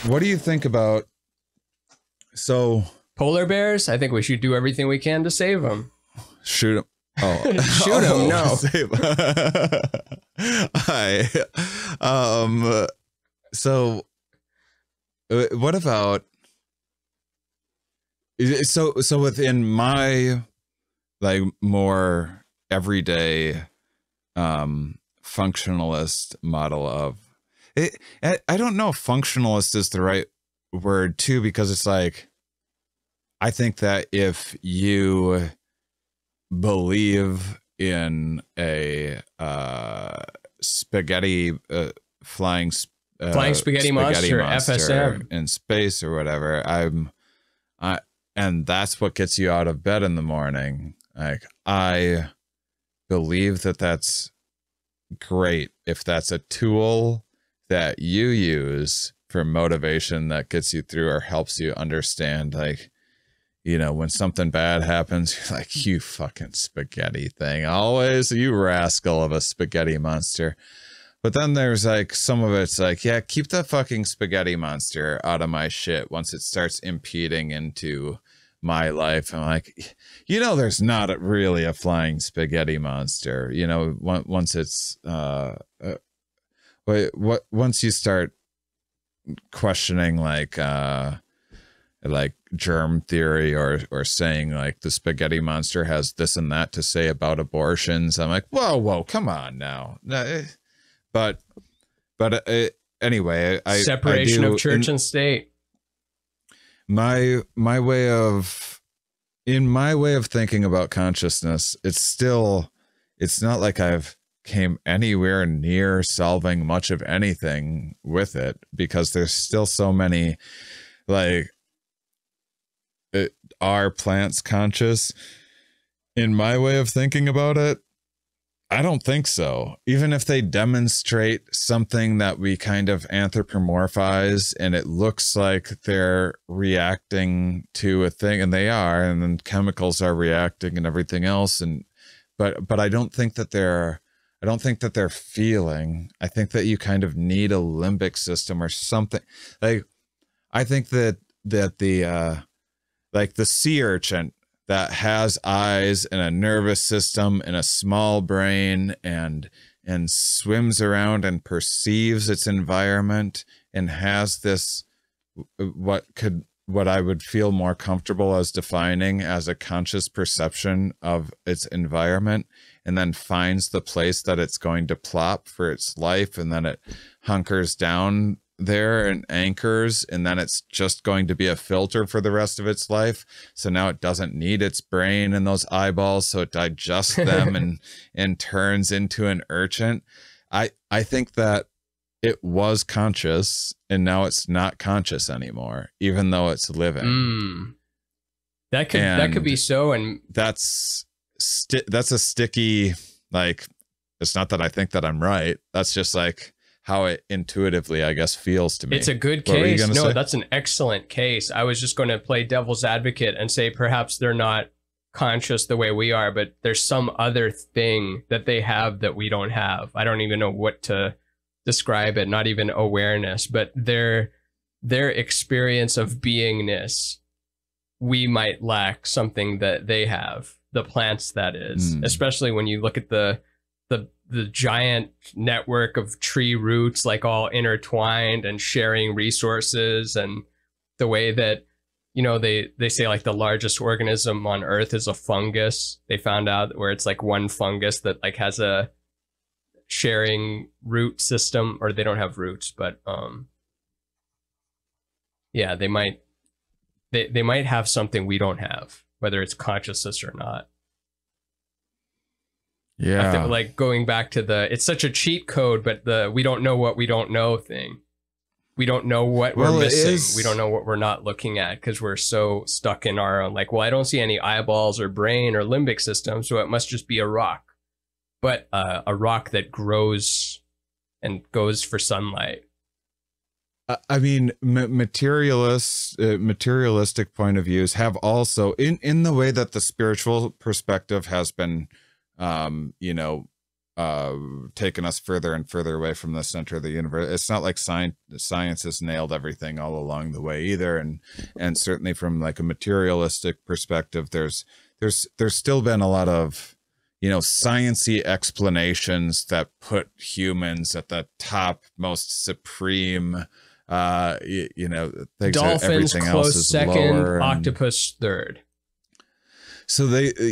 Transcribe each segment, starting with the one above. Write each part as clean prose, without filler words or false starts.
what do you think about, so polar bears? I think we should do everything we can to save them. shoot them. Oh, shoot them. No. So what about, so within my like more everyday functionalist model of it, I don't know if functionalist is the right word too, because it's like, I think that if you believe in a spaghetti flying spaghetti monster FSM in space or whatever, and that's what gets you out of bed in the morning, like, I believe that that's great if that's a tool that you use for motivation that gets you through or helps you understand, like, you know, when something bad happens, you're like, you fucking spaghetti thing, always, you rascal of a spaghetti monster. But then there's like, some of it's like, yeah, keep the fucking spaghetti monster out of my shit once it starts impeding into my life. I'm like, you know, there's not really a flying spaghetti monster, you know, once it's, once you start questioning like germ theory or saying like the spaghetti monster has this and that to say about abortions, I'm like, whoa, come on now. But anyway, separation of church and state. My way of thinking about consciousness, it's not like I've came anywhere near solving much of anything with it, because there's still so many, like, are plants conscious? In my way of thinking about it, I don't think so. Even if they demonstrate something that we kind of anthropomorphize and it looks like they're reacting to a thing, and they are, and then chemicals are reacting and everything else, and but I don't think that they're feeling. I think that you kind of need a limbic system or something. Like, I think that the like the sea urchin that has eyes and a nervous system and a small brain and swims around and perceives its environment and has this, what I would feel more comfortable as defining as a conscious perception of its environment, and then finds the place that it's going to plop for its life, and then it hunkers down there and anchors, and then it's just going to be a filter for the rest of its life. So now it doesn't need its brain and those eyeballs, so it digests them and turns into an urchin. I think that it was conscious and now it's not conscious anymore, even though it's living. That could be so, and that's a sticky, like, it's not that I think that I'm right, that's just like how it intuitively, I guess, feels to me. It's a good case. No, that's an excellent case. I was just going to play devil's advocate and say perhaps they're not conscious the way we are, but there's some other thing that they have that we don't have. I don't even know what to describe it, not even awareness, but their experience of beingness, we might lack something that they have, the plants, that is, especially when you look at the giant network of tree roots, like all intertwined and sharing resources, and the way that, you know, they say like the largest organism on Earth is a fungus. They found out where it's like one fungus that like has a sharing root system, or they don't have roots, but yeah, they might have something we don't have, whether it's consciousness or not. Yeah, I think, like, going back to it's such a cheat code, but we don't know what we don't know thing. We don't know what we're missing. We don't know what we're not looking at, because we're so stuck in our own, like, well, I don't see any eyeballs or brain or limbic system, so it must just be a rock. But a rock that grows and goes for sunlight. I mean, materialistic point of views have also, in the way that the spiritual perspective has been, taken us further and further away from the center of the universe. It's not like science has nailed everything all along the way either, and certainly from like a materialistic perspective, there's still been a lot of, you know, science-y explanations that put humans at the top, most supreme, you know, things. Dolphins close second, octopus third. So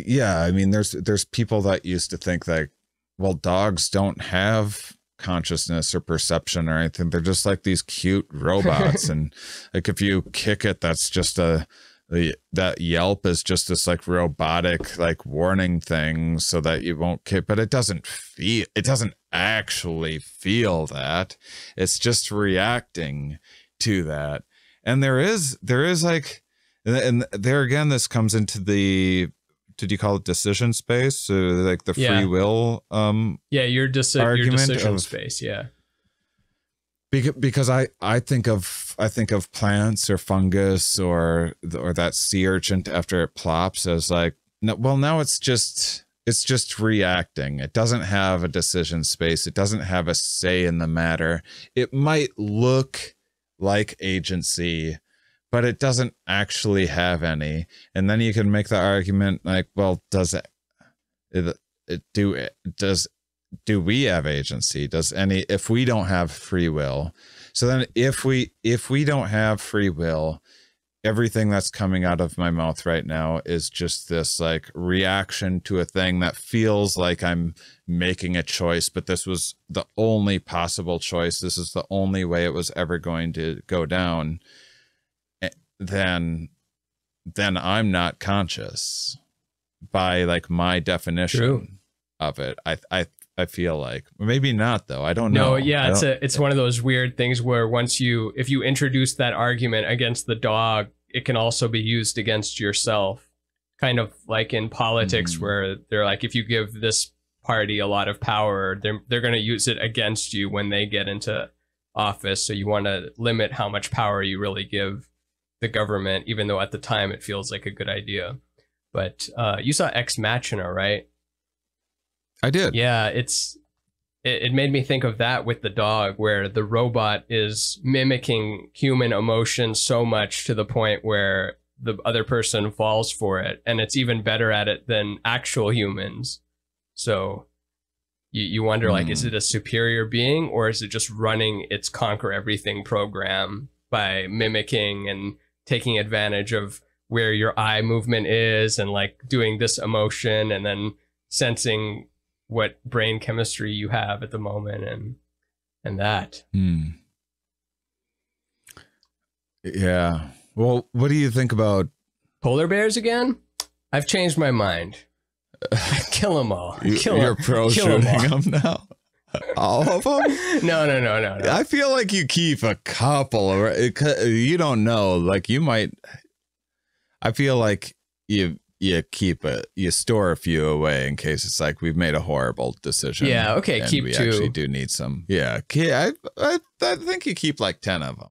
yeah, I mean, there's people that used to think that, well, dogs don't have consciousness or perception or anything. They're just like these cute robots. And like, if you kick it, that's just that yelp is just this like robotic, like warning thing so that you won't kick, but it doesn't actually feel that. It's just reacting to that. And there is like, and there again, this comes into the, did you call it decision space? So like the free will your decision space, yeah. Because I think of plants or fungus or that sea urchin after it plops as like, no, well, now it's just reacting. It doesn't have a decision space. It doesn't have a say in the matter. It might look like agency, but it doesn't actually have any. And then you can make the argument like, well, do we have agency? If we don't have free will? So then if we don't have free will, everything that's coming out of my mouth right now is just this like reaction to a thing that feels like I'm making a choice, but this was the only possible choice. This is the only way it was ever going to go down. Then I'm not conscious by like my definition of it. I feel like maybe not though. I don't know. No, yeah, it's one of those weird things where if you introduce that argument against the dog, it can also be used against yourself. Kind of like in politics where they're like, if you give this party a lot of power, they're going to use it against you when they get into office. So you want to limit how much power you really give the government, even though at the time it feels like a good idea. But you saw Ex Machina, right? I did. Yeah, it made me think of that with the dog, where the robot is mimicking human emotion so much to the point where the other person falls for it, and it's even better at it than actual humans. So you wonder, like, is it a superior being, or is it just running its conquer everything program by mimicking and taking advantage of where your eye movement is and like doing this emotion and then sensing what brain chemistry you have at the moment and that. Yeah. Well, what do you think about polar bears again? I've changed my mind. Kill them all. You're pro shooting them now. All of them? No. I feel like you keep a couple. You don't know. Like you might. I feel like you store a few away in case it's like we've made a horrible decision. Yeah. Okay. And keep we 2. actually do need some. Yeah. I think you keep like 10 of them.